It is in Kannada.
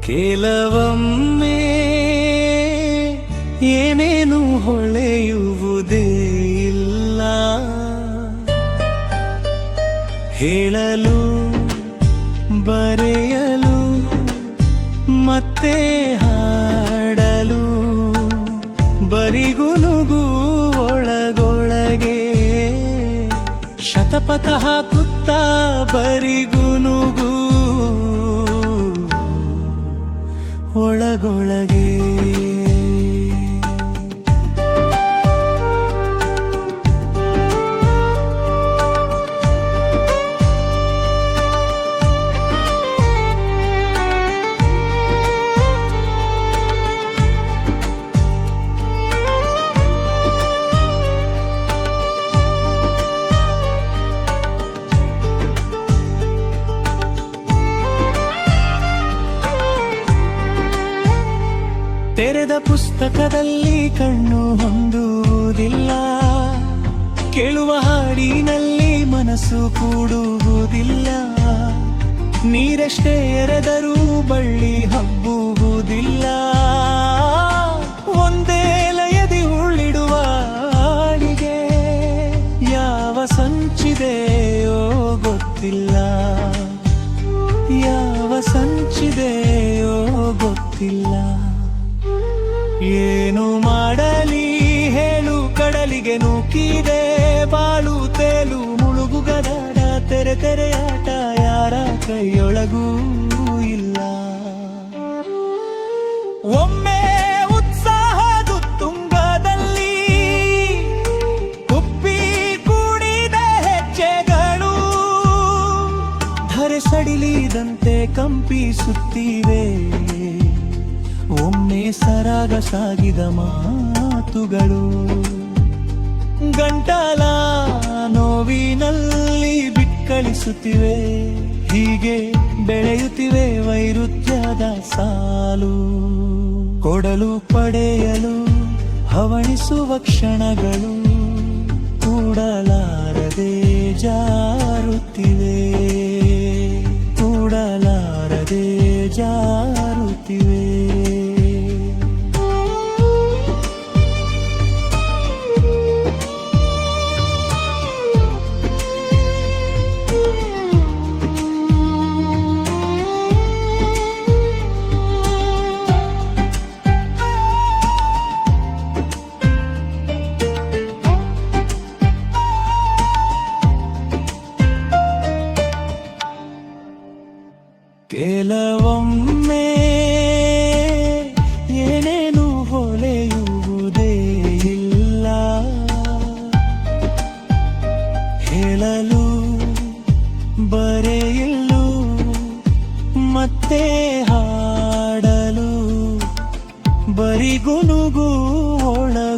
ಕೆಲವೊಮ್ಮೆ ಏನೇನು ಹೊಳೆಯುವುದೇ ಇಲ್ಲ, ಹೇಳಲು ಬರೆಯಲು ಮತ್ತೆ ಹಾಡಲು ಬರಿಗುನುಗು ಒಳಗೊಳಗೆ ಶತಪಥ ಹಾಕುತ್ತಾ ಬರಿಗುನುಗು ಒಳಗೊಳಗೆ. ತೆರೆದ ಪುಸ್ತಕದಲ್ಲಿ ಕಣ್ಣು ಹೊಂದುವುದಿಲ್ಲ, ಕೇಳುವ ಹಾಡಿನಲ್ಲಿ ಮನಸ್ಸು ಕೂಡುವುದಿಲ್ಲ, ನೀರೆಷ್ಟೇ ಎರೆದರೂ ಬಳ್ಳಿ ಹಬ್ಬುವುದಿಲ್ಲ, ಒಂದೇ ಲಯದಿ ಉಳ್ಳಿಡುವ ಹಾಡಿಗೆ ಯಾವ ಸಂಚಿದೆಯೋ ಗೊತ್ತಿಲ್ಲ, ಯಾವ ಸಂಚಿದೆಯೋ ಗೊತ್ತಿಲ್ಲ. ಏನು ಮಾಡಲಿ ಹೇಳು, ಕಡಲಿಗೆ ನೂಕಿದೆ ಬಾಳು ತೇಲು, ಮುಳುಗುಗದಾಡ ತೆರೆ ತೆರೆಯಾಟ ಯಾರ ಕೈಯೊಳಗೂ ಇಲ್ಲ. ಒಮ್ಮೆ ಉತ್ಸಾಹದ ತುಂಗದಲ್ಲಿ ಉಪ್ಪಿ ಕೂಡಿದ ಹೆಜ್ಜೆಗಳು ಧರೆ ಸಡಿಲಿದಂತೆ ಕಂಪಿಸುತ್ತಿವೆ, ಒಮ್ಮೆ ಸರಾಗ ಸಾಗಿದ ಮಾತುಗಳು ಗಂಟಲ ನೋವಿನಲ್ಲಿ ಬಿಕ್ಕಳಿಸುತ್ತಿವೆ, ಹೀಗೆ ಬೆಳೆಯುತ್ತಿವೆ ವೈರುಧ್ಯದ ಸಾಲು. ಕೊಡಲು ಪಡೆಯಲು ಹವಣಿಸುವ ಕ್ಷಣಗಳು ಕೂಡಲಾರದೆ ಜಾರುತ್ತಿವೆ, ಕೂಡಲಾರದೆ ಜಾರುತ್ತಿವೆ. ಕೆಲವೊಮ್ಮೆ ಏನೇನು ಹೊಳೆಯುವುದೇ ಇಲ್ಲ, ಹೇಳಲು ಬರೆಯಲು ಮತ್ತೆ ಹಾಡಲು ಬರಿಗುನುಗು ಒಳಗೊಳಗೆ.